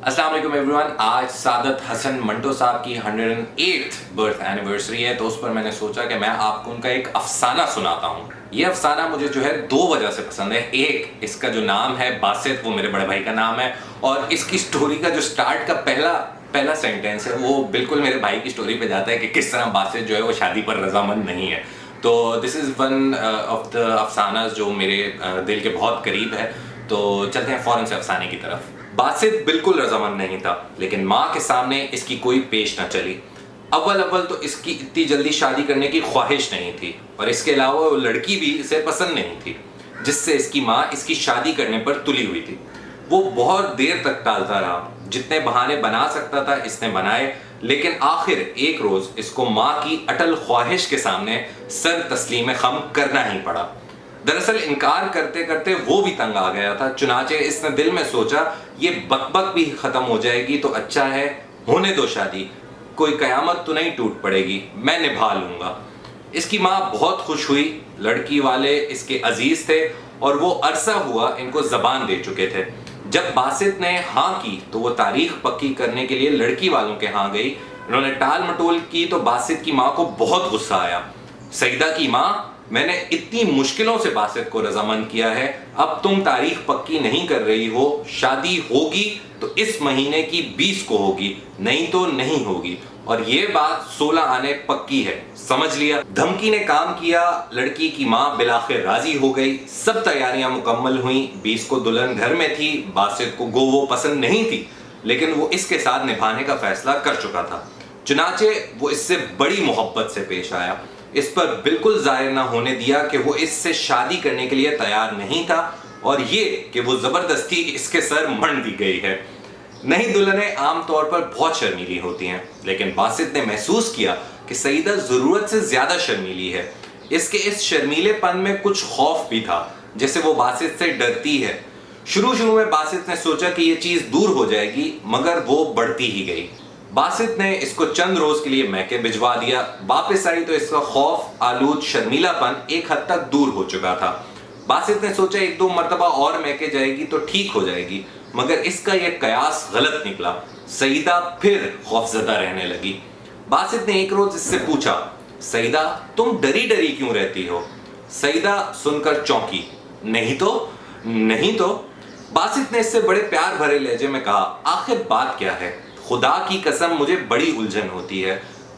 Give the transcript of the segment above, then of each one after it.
अस्सलाम वालेकुम एवरीवन। आज सादत हसन मंटो साहब की 108th बर्थ एनिवर्सरी है, तो उस पर मैंने सोचा कि मैं आपको उनका एक अफसाना सुनाता हूँ। ये अफसाना मुझे जो है दो वजह से पसंद है। एक, इसका जो नाम है बासित, वो मेरे बड़े भाई का नाम है, और इसकी स्टोरी का जो स्टार्ट का पहला सेंटेंस है वो बिल्कुल मेरे भाई की स्टोरी पे जाता है कि किस तरह बासित जो है वो शादी पर रजामंद नहीं है। तो this is one of the अफसानास जो मेरे दिल के बहुत करीब है। तो चलते हैं फ़ौरन से अफसाने की तरफ। बासित बिल्कुल रजामंद नहीं था, लेकिन माँ के सामने इसकी कोई पेश न चली। अव्वल तो इसकी इतनी जल्दी शादी करने की ख्वाहिश नहीं थी, और इसके अलावा वो लड़की भी इसे पसंद नहीं थी, जिससे इसकी माँ इसकी शादी करने पर तुली हुई थी। वो बहुत देर तक टालता रहा, जितने बहाने बना सकता था इसने बनाए, लेकिन आखिर एक रोज इसको माँ की अटल ख्वाहिश के सामने सर तस्लीम खम करना ही पड़ा। दरअसल इनकार करते करते वो भी तंग आ गया था, चुनाचे इसने दिल में सोचा ये बकबक भी खत्म हो जाएगी तो अच्छा है, होने दो शादी, कोई कयामत तो नहीं टूट पड़ेगी, मैं निभा लूंगा। इसकी माँ बहुत खुश हुई। लड़की वाले इसके अजीज थे और वो अरसा हुआ इनको जबान दे चुके थे। जब बासित ने हाँ की तो वो तारीख पक्की करने के लिए लड़की वालों के यहाँ गई। उन्होंने टाल मटोल की तो बासित की माँ को बहुत गुस्सा आया। सईदा की माँ, मैंने इतनी मुश्किलों से बासित को रजामंद किया है, अब तुम तारीख पक्की नहीं कर रही हो, शादी होगी तो इस महीने की 20 को होगी, नहीं तो नहीं होगी, और ये बात 16 आने पक्की है, समझ लिया। धमकी ने काम किया। लड़की की माँ बिलाखिर राजी हो गई। सब तैयारियां मुकम्मल हुई। 20 को दुल्हन घर में थी। बासित को वो पसंद नहीं थी, लेकिन वो इसके साथ निभाने का फैसला कर चुका था। चुनाचे वो इससे बड़ी मोहब्बत से पेश आया। इस पर बिल्कुल जाहिर ना होने दिया कि वो इससे शादी करने के लिए तैयार नहीं था, और ये कि वो जबरदस्ती इसके सर मंड दी गई है। नई दुल्हनें आमतौर पर बहुत शर्मीली होती हैं, लेकिन बासित ने महसूस किया कि सईदा जरूरत से ज्यादा शर्मीली है। इसके इस शर्मीलेपन में कुछ खौफ भी था, जैसे वो बासित से डरती है। शुरू में बासित ने सोचा कि ये चीज दूर हो जाएगी, मगर वो बढ़ती ही गई। बासित ने इसको चंद रोज के लिए मैके भिजवा दिया। वापस आई तो इसका खौफ आलूद शर्मीलापन एक हद तक दूर हो चुका था। बासित ने सोचा एक दो मर्तबा और मैके जाएगी तो ठीक हो जाएगी, मगर इसका यह कयास गलत निकला। सईदा फिर खौफजदा रहने लगी। बासित ने एक रोज इससे पूछा, सईदा तुम डरी डरी क्यों रहती हो? सईदा सुनकर चौंकी। नहीं तो। बासित ने इससे बड़े प्यार भरे लहजे में कहा, आखिर बात क्या है? खुदा की कसम मुझे बड़ी उलझन होती है।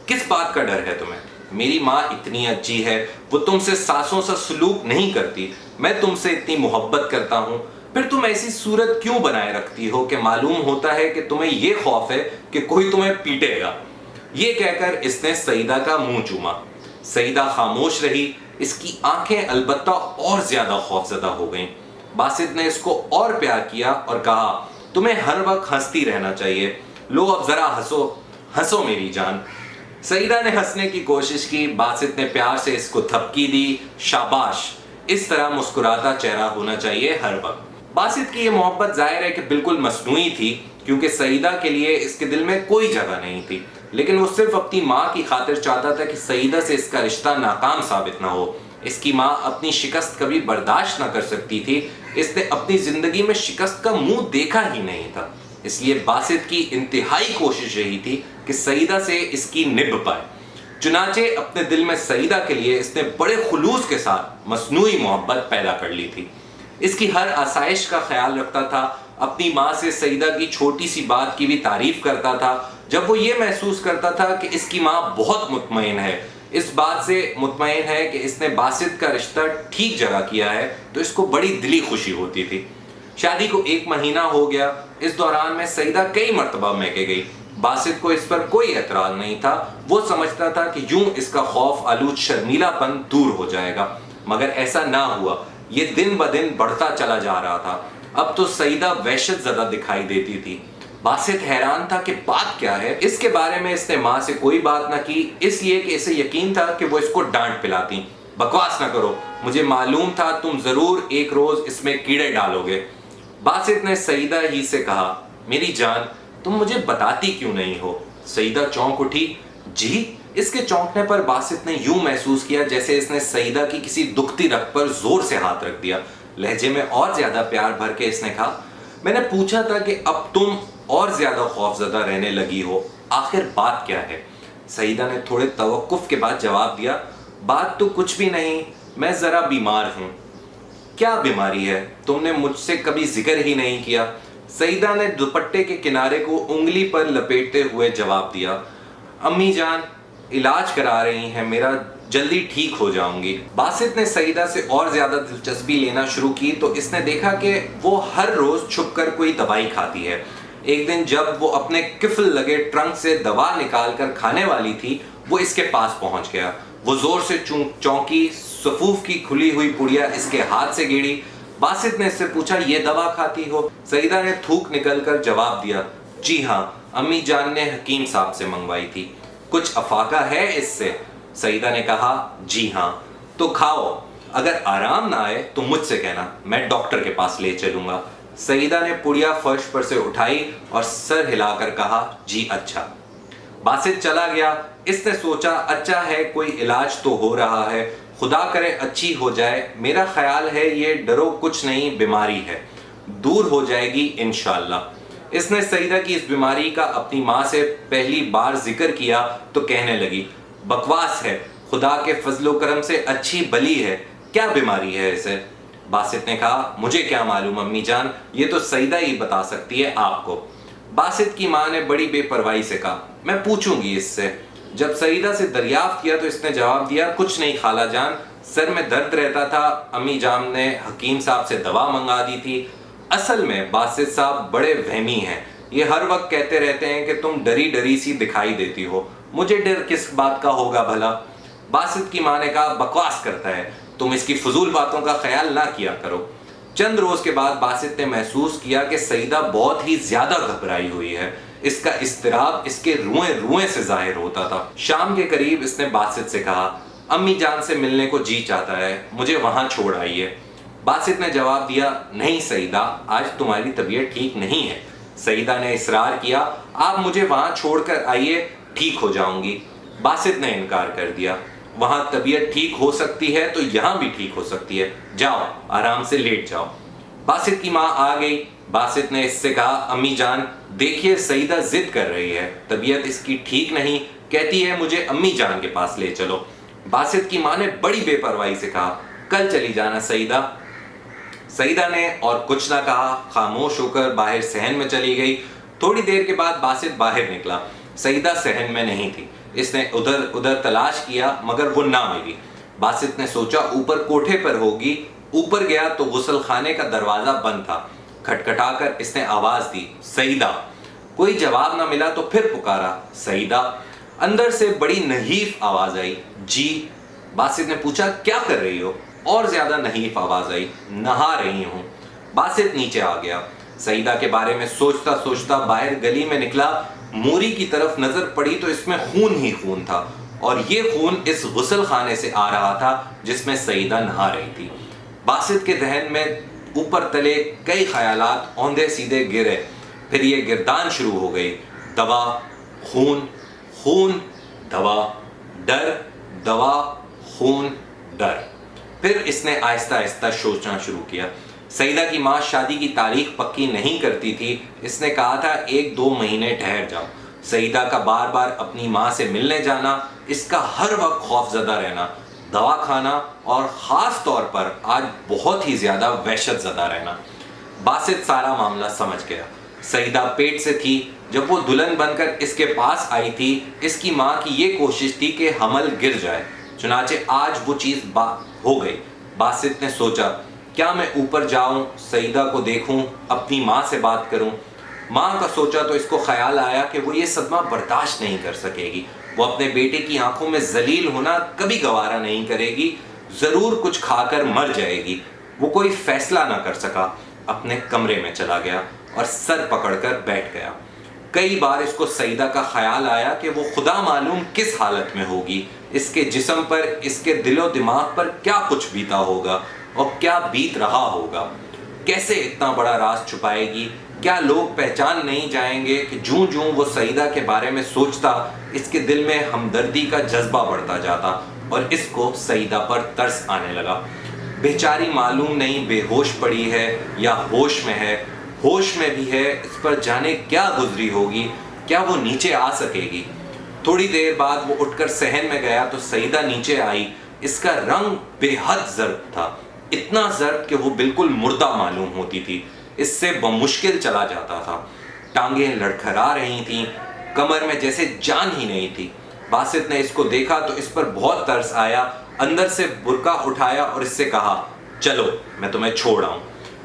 किस बात का डर है तुम्हें? मेरी माँ इतनी अच्छी है, वो तुमसे सासों सा सलूक नहीं करती। मैं तुमसे इतनी मोहब्बत करता हूँ, फिर तुम ऐसी सूरत क्यों बनाए रखती हो कि मालूम होता है कि तुम्हें ये खौफ है कि कोई तुम्हें पीटेगा। ये कहकर इसने सईदा का मुंह चूमा। सईदा खामोश रही। इसकी आंखें अलबत्ता और ज्यादा खौफजदा हो गईं। बासित ने इसको और प्यार किया और कहा, तुम्हें हर वक्त हंसती रहना चाहिए। लो अब जरा हंसो मेरी जान। सईदा ने हंसने की कोशिश की। बासित ने प्यार से इसको थपकी दी। शाबाश, इस तरह मुस्कुराता चेहरा होना चाहिए हर वक्त। बासित की ये मोहब्बत जाहिर है कि बिल्कुल मसनूई थी, क्योंकि सईदा के लिए इसके दिल में कोई जगह नहीं थी, लेकिन वो सिर्फ अपनी माँ की खातिर चाहता था कि सईदा से इसका रिश्ता नाकाम साबित ना हो। इसकी माँ अपनी शिकस्त कभी बर्दाश्त ना कर सकती थी। इसने अपनी जिंदगी में शिकस्त का मुंह देखा ही नहीं था, इसलिए बासित की इंतहाई कोशिश रही थी कि सईदा से इसकी निभ पाए। चुनाचे अपने दिल में सईदा के लिए इसने बड़े खुलूस के साथ मसनूई मोहब्बत पैदा कर ली थी। इसकी हर आसाइश का ख्याल रखता था। अपनी माँ से सईदा की छोटी सी बात की भी तारीफ करता था। जब वो ये महसूस करता था कि इसकी माँ बहुत मुतमईन है, इस बात से मुतमईन है कि इसने बासित का रिश्ता ठीक जगह किया है, तो इसको बड़ी दिली खुशी होती थी। शादी को 1 महीना हो गया। इस दौरान में सईदा कई मर्तबा मैके गई। बासित को इस पर कोई एतराज नहीं था। वो समझता था कि यूं इसका खौफ आलूद शर्मीलापन दूर हो जाएगा, मगर ऐसा ना हुआ। ये दिन ब दिन बढ़ता चला जा रहा था। अब तो सईदा वहशत ज़दा दिखाई देती थी। बासित हैरान था कि बात क्या है। इसके बारे में इसने माँ से कोई बात ना की, इसलिए कि इसे यकीन था कि वो इसको डांट पिलाती। बकवास ना करो, मुझे मालूम था तुम जरूर एक रोज इसमें कीड़े डालोगे। बासित ने सईदा ही से कहा, मेरी जान तुम मुझे बताती क्यों नहीं हो? सईदा चौंक उठी। जी? इसके चौंकने पर बासित ने यूं महसूस किया जैसे इसने सईदा की किसी दुखती रग पर जोर से हाथ रख दिया। लहजे में और ज्यादा प्यार भर के इसने कहा, मैंने पूछा था कि अब तुम और ज्यादा खौफजदा रहने लगी हो। आखिर बात क्या है? सईदा ने थोड़े तवक्कुफ के बाद जवाब दिया, बात तो कुछ भी नहीं, मैं जरा बीमार हूं। क्या बीमारी है? तुमने मुझसे कभी जिक्र ही नहीं किया। सईदा ने दुपट्टे के किनारे को उंगली पर लपेटते हुए जवाब दिया, अम्मी जान इलाज करा रही हैं मेरा, जल्दी ठीक हो जाऊंगी। बासित ने सईदा से और ज्यादा दिलचस्पी लेना शुरू की तो इसने देखा कि वो हर रोज छुपकर कोई दवाई खाती है। एक दिन जब वो अपने किफल लगे ट्रंक से दवा निकाल कर खाने वाली थी, वो इसके पास पहुंच गया। वो जोर से चौंकी, सफूफ की खुली हुई पुड़िया इसके हाथ से गिरी। बासित ने इससे पूछा, ये दवा खाती हो? सईदा ने थूक निकलकर जवाब दिया, जी हाँ, अम्मी जान ने हकीम साहब से मंगवाई थी। कुछ अफाका है इससे? सईदा ने कहा, जी हाँ। तो खाओ, अगर आराम ना आए तो मुझसे कहना, मैं डॉक्टर के पास ले चलूंगा। सईदा ने पुड़िया फर्श पर से उठाई और सर हिलाकर कहा, जी अच्छा। बासित चला गया। इसने सोचा, अच्छा है कोई इलाज तो हो रहा है, खुदा करे अच्छी हो जाए। मेरा ख्याल है ये डरो कुछ नहीं, बीमारी है, दूर हो जाएगी इंशाअल्लाह। इसने सईदा की इस बीमारी का अपनी माँ से पहली बार जिक्र किया तो कहने लगी, बकवास है, खुदा के फजलो करम से अच्छी भली है, क्या बीमारी है इसे? बासित ने कहा, मुझे क्या मालूम अम्मी जान, ये तो सईदा ही बता सकती है आपको। बासित की माँ ने बड़ी बेपरवाही से कहा, मैं पूछूंगी इससे। जब सईदा से दरियाफ्त किया तो इसने जवाब दिया, कुछ नहीं खाला जान, सर में दर्द रहता था, अम्मी जान ने हकीम साहब से दवा मंगा दी थी। असल में बासित साहब बड़े वहमी हैं, ये हर वक्त कहते रहते हैं कि तुम डरी डरी सी दिखाई देती हो। मुझे डर किस बात का होगा भला? बासित की माँ ने कहा, बकवास करता है, तुम इसकी फजूल बातों का ख्याल ना किया करो। चंद रोज के बाद बासित ने महसूस किया कि सईदा बहुत ही ज्यादा घबराई हुई है। इसका इस्तिराब इसके रुएं रुएं से जाहिर होता था। शाम के करीब इसने बासित से कहा, अम्मी जान से मिलने को जी चाहता है, मुझे वहां छोड़ आइए। बासित ने जवाब दिया, नहीं सईदा, आज तुम्हारी तबीयत ठीक नहीं है। सईदा ने इसरार किया, आप मुझे वहां छोड़कर आइए, ठीक हो जाऊंगी। बासित ने इनकार कर दिया, वहां तबीयत ठीक हो सकती है तो यहां भी ठीक हो सकती है, जाओ आराम से लेट जाओ। बासित की माँ आ गई। बासित ने इससे कहा, अम्मी जान देखिए सईदा जिद कर रही है, तबीयत इसकी ठीक नहीं, कहती है मुझे अम्मी जान के पास ले चलो। बासित की माँ ने बड़ी बेपरवाही से कहा, कल चली जाना सईदा। सईदा ने और कुछ ना कहा, खामोश होकर बाहर सहन में चली गई। थोड़ी देर के बाद बासित बाहर निकला। सईदा सहन में नहीं थी। इसने उधर उधर तलाश किया मगर वो ना मिली। बासित ने सोचा ऊपर कोठे पर होगी। ऊपर गया तो गुसल खाने का दरवाजा बंद था। खटखटाकर इसने आवाज दी, सईदा। कोई जवाब ना मिला तो फिर पुकारा, सईदा। अंदर से बड़ी नहीफ आवाज आई, जी। बासित ने पूछा, क्या कर रही हो? और ज्यादा नहीफ आवाज आई, नहा रही हूं। बासित नीचे आ गया। सईदा के बारे में सोचता सोचता बाहर गली में निकला। मूरी की तरफ नजर पड़ी तो इसमें खून ही खून था और ये खून इस गुसल खाने से आ रहा था जिसमें सईदा नहा रही थी। बासित के जहन में ऊपर तले कई ख्यालात औंधे सीधे गिरे। फिर ये गिरदान शुरू हो गई, दवा, खून, खून, दवा, डर, दवा, खून, डर। फिर इसने आहिस्ता आहिस्ता सोचना शुरू किया। सईदा की माँ शादी की तारीख पक्की नहीं करती थी। इसने कहा था 1-2 महीने ठहर जाओ। सईदा का बार बार अपनी माँ से मिलने जाना, इसका हर वक्त खौफजदा रहना, दवा खाना और ख़ास तौर पर आज बहुत ही ज़्यादा वहशत ज़दा रहना। बासित सारा मामला समझ गया। सईदा पेट से थी। जब वो दुल्हन बनकर इसके पास आई थी, इसकी माँ की ये कोशिश थी कि हमल गिर जाए। चुनाचे आज वो चीज़ हो गई। बासित ने सोचा, क्या मैं ऊपर जाऊं, सईदा को देखूं, अपनी माँ से बात करूं? माँ का सोचा तो इसको ख्याल आया कि वो ये सदमा बर्दाश्त नहीं कर सकेगी। वो अपने बेटे की आंखों में जलील होना कभी गवारा नहीं करेगी। जरूर कुछ खाकर मर जाएगी। वो कोई फैसला ना कर सका। अपने कमरे में चला गया और सर पकड़कर बैठ गया। कई बार इसको सईदा का ख्याल आया कि वो खुदा मालूम किस हालत में होगी। इसके जिस्म पर, इसके दिलो दिमाग पर क्या कुछ बीता होगा और क्या बीत रहा होगा। कैसे इतना बड़ा राज छुपाएगी? क्या लोग पहचान नहीं जाएंगे कि जूं जूं वो सईदा के बारे में सोचता, इसके दिल में हमदर्दी का जज्बा बढ़ता जाता और इसको सईदा पर तरस आने लगा। बेचारी मालूम नहीं बेहोश पड़ी है या होश में है। ہوش میں بھی ہے، اس پر جانے کیا گزری ہوگی، کیا وہ نیچے آ سکے گی۔ تھوڑی دیر بعد وہ اٹھ کر صحن میں گیا تو سیدہ نیچے آئی۔ اس کا رنگ بے حد زرد تھا، اتنا زرد کہ وہ بالکل مردہ معلوم ہوتی تھی، اس سے بمشکل چلا جاتا تھا۔ ٹانگیں لڑکھڑا رہی تھیں، کمر میں جیسے جان ہی نہیں تھی۔ باسط نے اس کو دیکھا تو اس پر بہت ترس آیا، اندر سے برقع اٹھایا اور اس سے کہا چلو میں تمہیں چھوڑ آؤں۔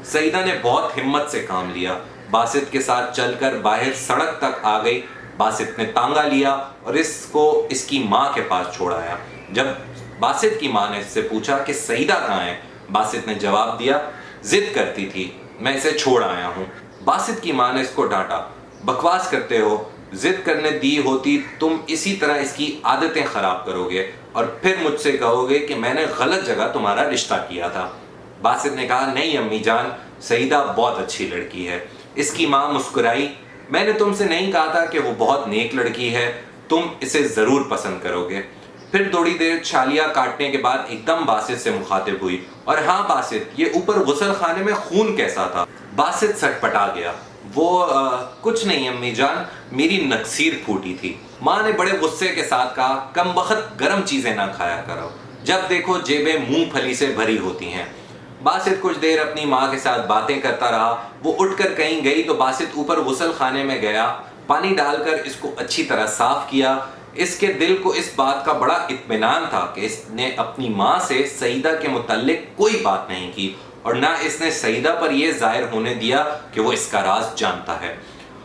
سیدہ نے بہت ہمت سے کام لیا، باسط کے ساتھ چل کر باہر سڑک تک آ گئی۔ باسط نے تانگا لیا اور اس کو اس کی ماں کے پاس چھوڑایا۔ جب باسط کی ماں نے اس سے پوچھا کہ سیدہ کہاں ہے، باسط نے جواب دیا ضد کرتی تھی، میں اسے چھوڑ آیا ہوں۔ باسط کی ماں نے اس کو ڈانٹا، بکواس کرتے ہو، ضد کرنے دی ہوتی تم اسی طرح اس کی عادتیں خراب کرو گے اور پھر مجھ سے کہو گے کہ میں نے غلط جگہ تمہارا رشتہ کیا تھا۔ باسط نے کہا نہیں امی جان، سیدہ بہت اچھی لڑکی ہے۔ اس کی ماں مسکرائی، میں نے تم سے نہیں کہا تھا کہ وہ بہت نیک لڑکی ہے، تم اسے ضرور پسند کرو گے۔ پھر تھوڑی دیر چھالیاں کاٹنے کے بعد ایک دم باسط سے مخاطب ہوئی، اور ہاں باسط، یہ اوپر غسل خانے میں خون کیسا تھا؟ باسط سٹ پٹا گیا، وہ کچھ نہیں امی جان، میری نکسیر پھوٹی تھی۔ ماں نے بڑے غصے کے ساتھ کہا کم بخت گرم چیزیں نہ کھایا کرو، جب دیکھو جیبیں مونگ پھلی سے بھری ہوتی ہیں۔ باسط کچھ دیر اپنی ماں کے ساتھ باتیں کرتا رہا۔ وہ اٹھ کر کہیں گئی تو باسط اوپر غسل خانے میں گیا، پانی ڈال کر اس کو اچھی طرح صاف کیا۔ اس کے دل کو اس بات کا بڑا اطمینان تھا کہ اس نے اپنی ماں سے سیدہ کے متعلق کوئی بات نہیں کی، اور نہ اس نے سیدہ پر یہ ظاہر ہونے دیا کہ وہ اس کا راز جانتا ہے۔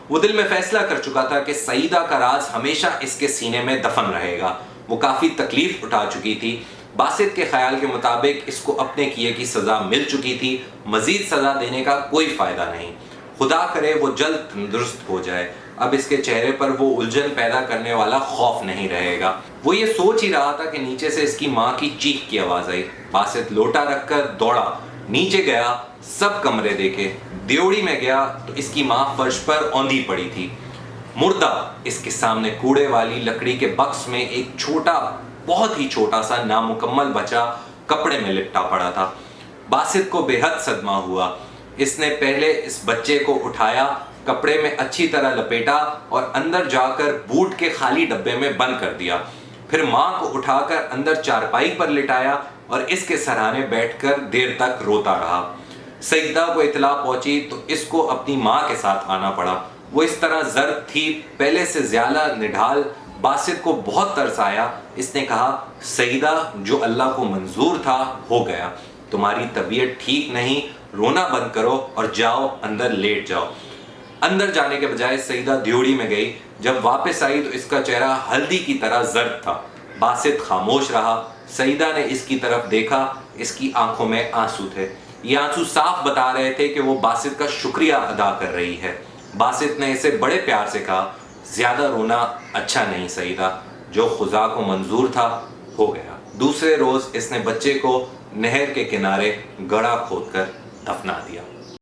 وہ دل میں فیصلہ کر چکا تھا کہ سیدہ کا راز ہمیشہ اس کے سینے میں دفن رہے گا۔ وہ کافی تکلیف اٹھا چکی تھی۔ باسط کے خیال کے مطابق اس کو اپنے کیے کی سزا مل چکی تھی، مزید سزا دینے کا کوئی فائدہ نہیں۔ خدا کرے وہ جلد تندرست ہو جائے، اب اس کے چہرے پر وہ الجھن پیدا کرنے والا خوف نہیں رہے گا۔ وہ یہ سوچ ہی رہا تھا کہ نیچے سے اس کی ماں کی چیخ کی آواز آئی۔ باسط لوٹا رکھ کر دوڑا، نیچے گیا، سب کمرے دیکھے، دیوڑی میں گیا تو اس کی ماں فرش پر اوندھی پڑی تھی، مردہ۔ اس کے سامنے کوڑے والی لکڑی کے بکس میں ایک چھوٹا، بہت ہی چھوٹا سا نامکمل بچہ کپڑے میں لپٹا پڑا تھا۔ باسط کو بے حد صدمہ ہوا۔ اس نے پہلے اس بچے کو اٹھایا، کپڑے میں اچھی طرح لپیٹا اور اندر جا کر بوٹ کے خالی ڈبے میں بند کر دیا۔ پھر ماں کو اٹھا کر اندر چارپائی پر لٹایا اور اس کے سرہانے بیٹھ کر دیر تک روتا رہا۔ سیدہ کو اطلاع پہنچی تو اس کو اپنی ماں کے ساتھ آنا پڑا۔ وہ اس طرح زرد تھی، پہلے سے زیادہ نڈھال۔ باسط کو بہت ترس آیا۔ اس نے کہا سیدہ، جو اللہ کو منظور تھا ہو گیا، تمہاری طبیعت ٹھیک نہیں، رونا بند کرو اور جاؤ اندر لیٹ جاؤ۔ اندر جانے کے بجائے سیدہ دیوڑی میں گئی۔ جب واپس آئی تو اس کا چہرہ ہلدی کی طرح زرد تھا۔ باسط خاموش رہا۔ سیدہ نے اس کی طرف دیکھا، اس کی آنکھوں میں آنسو تھے۔ یہ آنسو صاف بتا رہے تھے کہ وہ باسط کا شکریہ ادا کر رہی ہے۔ باسط نے اسے بڑے پیار سے کہا زیادہ رونا اچھا نہیں سیدہ، جو خدا کو منظور تھا ہو گیا۔ دوسرے روز اس نے بچے کو نہر کے کنارے گڑھا کھود کر دفنا دیا۔